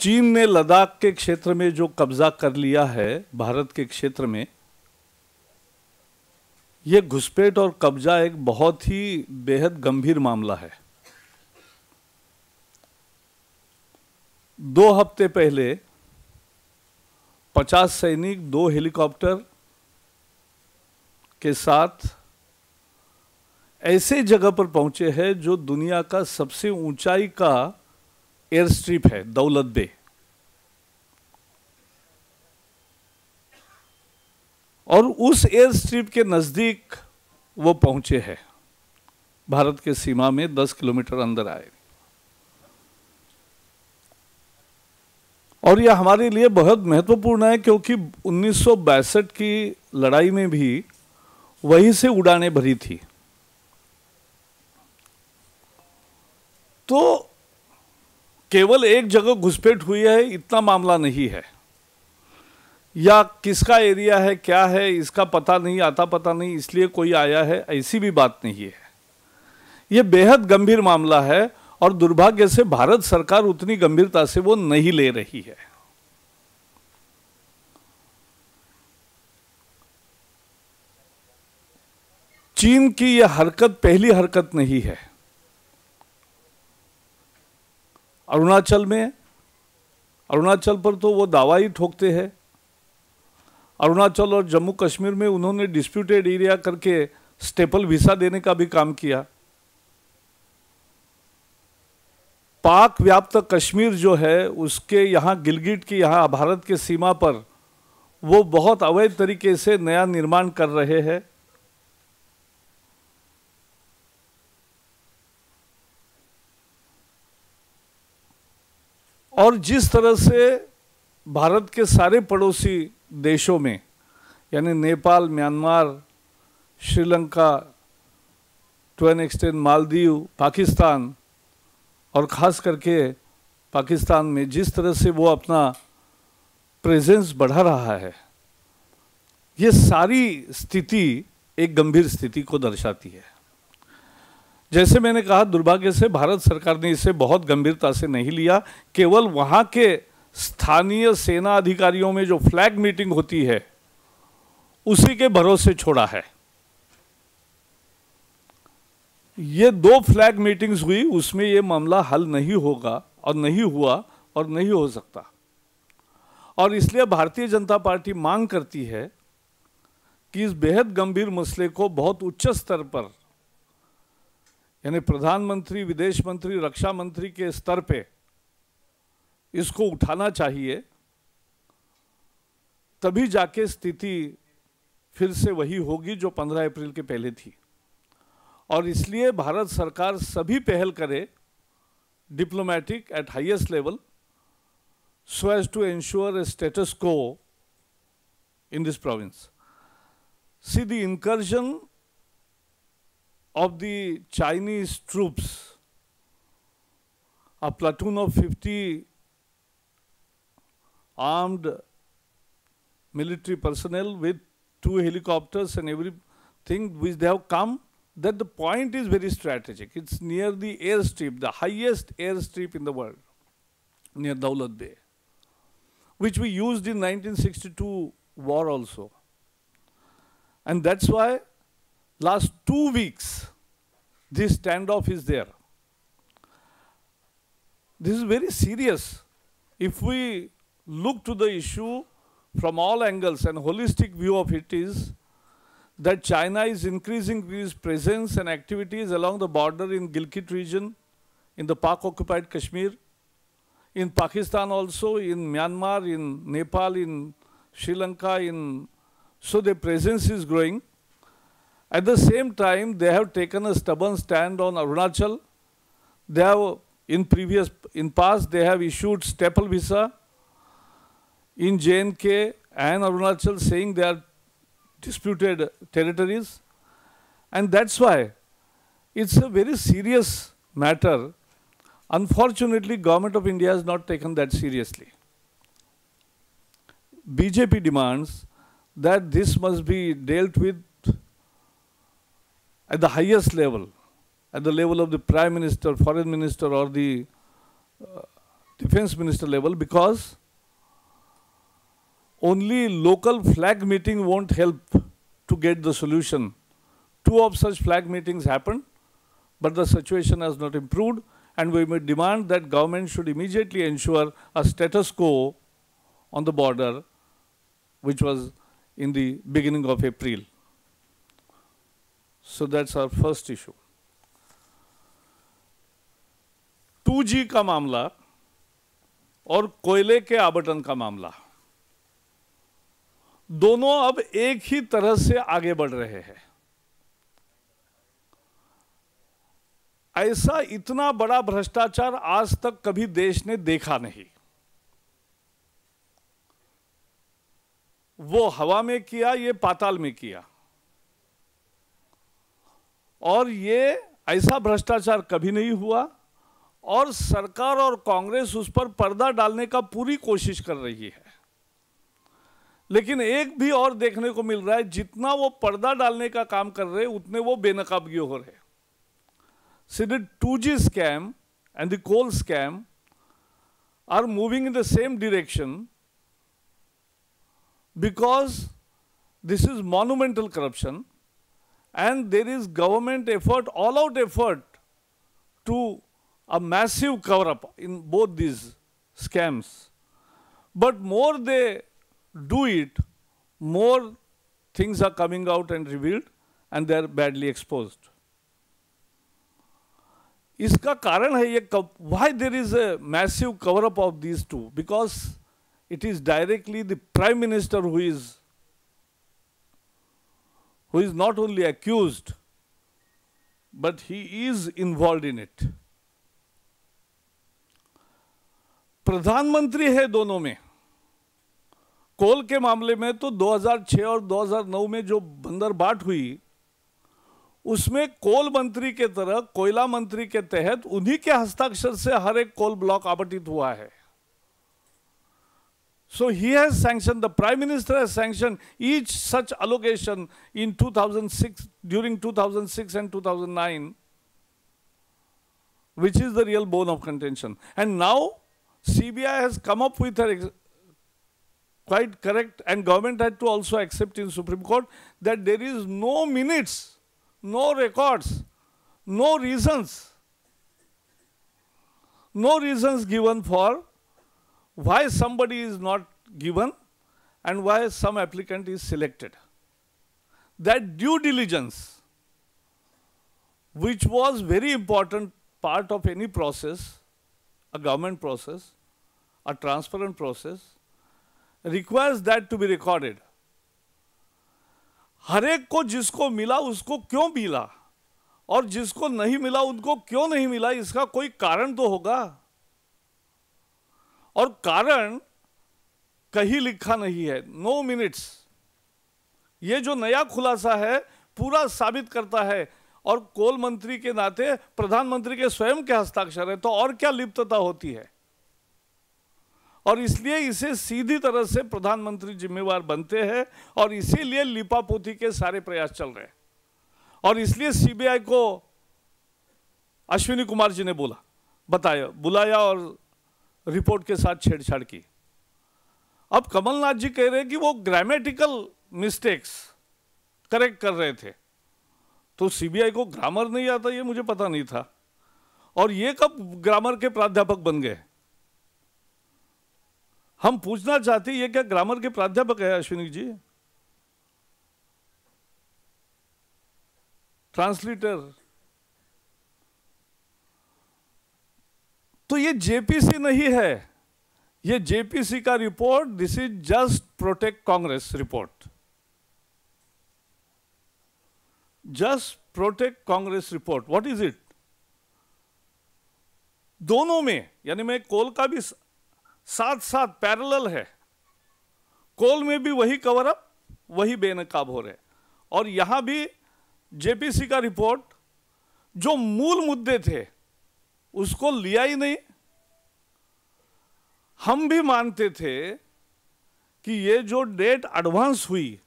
चीन ने लद्दाख के क्षेत्र में जो कब्जा कर लिया है भारत के क्षेत्र में, यह घुसपैठ और कब्जा एक बहुत ही बेहद गंभीर मामला है। 2 हफ्ते पहले 50 सैनिक 2 हेलीकॉप्टर के साथ ऐसे जगह पर पहुंचे हैं जो दुनिया का सबसे ऊंचाई का एयर स्ट्रिप है, दौलत बे। और उस एयर स्ट्रिप के नजदीक वो पहुंचे हैं, भारत के सीमा में 10 किलोमीटर अंदर आए। और यह हमारे लिए बहुत महत्वपूर्ण है क्योंकि 1962 की लड़ाई में भी वहीं से उड़ानें भरी थी। तो केवल एक जगह घुसपैठ हुई है इतना मामला नहीं है, या किसका एरिया है क्या है इसका पता नहीं, आता पता नहीं इसलिए कोई आया है, ऐसी भी बात नहीं है। यह बेहद गंभीर मामला है और दुर्भाग्य से भारत सरकार उतनी गंभीरता से वो नहीं ले रही है। चीन की यह हरकत पहली हरकत नहीं है। अरुणाचल पर तो वो दावा ही ठोकते हैं। अरुणाचल और जम्मू कश्मीर में उन्होंने डिस्प्यूटेड एरिया करके स्टेपल वीसा देने का भी काम किया। पाक व्याप्त कश्मीर जो है उसके यहाँ गिलगिट की यहाँ भारत के सीमा पर वो बहुत अवैध तरीके से नया निर्माण कर रहे हैं। और जिस तरह से भारत के सारे पड़ोसी देशों में यानी Nepal, Myanmar, Sri Lanka, to an extent Maldives, Pakistan और ख़ास करके पाकिस्तान में जिस तरह से वो अपना प्रेजेंस बढ़ा रहा है, ये सारी स्थिति एक गंभीर स्थिति को दर्शाती है। जैसे मैंने कहा, दुर्भाग्य से भारत सरकार ने इसे बहुत गंभीरता से नहीं लिया। केवल वहाँ के स्थानीय सेना अधिकारियों में जो फ्लैग मीटिंग होती है उसी के भरोसे छोड़ा है। ये 2 फ्लैग मीटिंग्स हुई, उसमें ये मामला हल नहीं होगा और नहीं हुआ और नहीं हो सकता। और इसलिए भारतीय जनता पार्टी मांग करती है कि इस बेहद गंभीर मसले को बहुत उच्च स्तर पर यानी प्रधानमंत्री, विदेश मंत्री, रक्षा मंत्री के स्तर पे इसको उठाना चाहिए, तभी जाके स्थिति फिर से वही होगी जो 15 अप्रैल के पहले थी। और इसलिए भारत सरकार सभी पहल करे diplomatic eight highest level so as to ensure a status quo in this province. See, the incursion of the Chinese troops, a platoon of 50 armed military personnel with 2 helicopters and everything which they have come, that the point is very strategic. It's near the airstrip, the highest airstrip in the world, near Daulat Bay, which we used in 1962 war also. And that's why last 2 weeks, this standoff is there. This is very serious. If we look to the issue from all angles, and holistic view of it is that China is increasing its presence and activities along the border in Gilgit region, in the Pak-occupied Kashmir, in Pakistan also, in Myanmar, in Nepal, in Sri Lanka, so their presence is growing. At the same time, they have taken a stubborn stand on Arunachal. They have, in past, they have issued staple visa in J&K and Arunachal, saying they are disputed territories. And that's why it's a very serious matter. Unfortunately, Government of India has not taken that seriously. BJP demands that this must be dealt with at the highest level, at the level of the Prime Minister, Foreign Minister, or the defense minister level, because only local flag meeting won't help to get the solution. 2 of such flag meetings happened, but the situation has not improved, and we may demand that government should immediately ensure a status quo on the border, which was in the beginning of April. So that's our first issue. 2G का मामला और कोयले के आवंटन का मामला, दोनों अब एक ही तरह से आगे बढ़ रहे हैं। ऐसा इतना बड़ा भ्रष्टाचार आज तक कभी देश ने देखा नहीं। वो हवा में किया, ये पाताल में किया, और ये ऐसा भ्रष्टाचार कभी नहीं हुआ, और सरकार और कांग्रेस उस पर पर्दा डालने का पूरी कोशिश कर रही है। लेकिन एक भी और देखने को मिल रहा है, जितना वो पर्दा डालने का काम कर रहे उतने वो बेनकाबगी हो रहे। See, the 2G scam and the coal scam are moving in the same direction, because this is monumental corruption, and there is government effort, all-out effort to a massive cover-up in both these scams. But more they do it, more things are coming out and revealed, and they are badly exposed. इसका कारण है ये why there is a massive cover-up of these two, because it is directly the Prime Minister who is not only accused, but he is involved in it. प्रधानमंत्री है दोनों में। कोल के मामले में तो 2006 और 2009 में जो बंदरबाट हुई, उसमें कोल मंत्री के तरह कोयला मंत्री के तहत उन्हीं के हस्ताक्षर से हर एक कोल ब्लॉक आवंटित हुआ है। So he has sanctioned, the Prime Minister has sanctioned each such allocation in 2006, during 2006 and 2009, which is the real bone of contention. And now CBI has come up with a quite correct, and government had to also accept in Supreme Court that there is no minutes, no records, no reasons given for why somebody is not given and why some applicant is selected. That due diligence, which was very important part of any process, a government process, a transparent process, requires that to be recorded. हर एक को जिसको मिला उसको क्यों मिला, और जिसको नहीं मिला उनको क्यों नहीं मिला, इसका कोई कारण तो होगा, और कारण कहीं लिखा नहीं है। नो मिनट्स, ये जो नया खुलासा है पूरा साबित करता है, और कोल मंत्री के नाते प्रधानमंत्री के स्वयं के हस्ताक्षर है, तो और क्या लिप्तता होती है। और इसलिए इसे सीधी तरह से प्रधानमंत्री जिम्मेवार बनते हैं, और इसीलिए लिपापोती के सारे प्रयास चल रहे हैं। और इसलिए सीबीआई को अश्विनी कुमार जी ने बुलाया और रिपोर्ट के साथ छेड़छाड़ की। अब कमलनाथ जी कह रहे हैं कि वो ग्रामेटिकल मिस्टेक्स करेक्ट कर रहे थे, तो सीबीआई को ग्रामर नहीं आता, ये मुझे पता नहीं था। और ये कब ग्रामर के प्राध्यापक बन गए? हम पूछना चाहते हैं, ये क्या ग्रामर के प्राध्यापक है अश्विनी जी? ट्रांसलेटर। तो ये जेपीसी नहीं है, ये जेपीसी का report, this is just protect Congress report, just protect Congress report. What is it? दोनों में, यानी मैं कोल का भी साथ साथ पैरेलल है, कोल में भी वही कवर अप, वही बेनकाब हो रहे, और यहां भी जेपीसी का रिपोर्ट जो मूल मुद्दे थे उसको लिया ही नहीं। हम भी मानते थे कि ये जो डेट एडवांस हुई,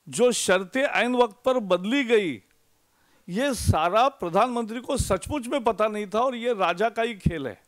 जो शर्तें ऐन वक्त पर बदली गई, ये सारा प्रधानमंत्री को सचमुच में पता नहीं था, और ये राजा का ही खेल है।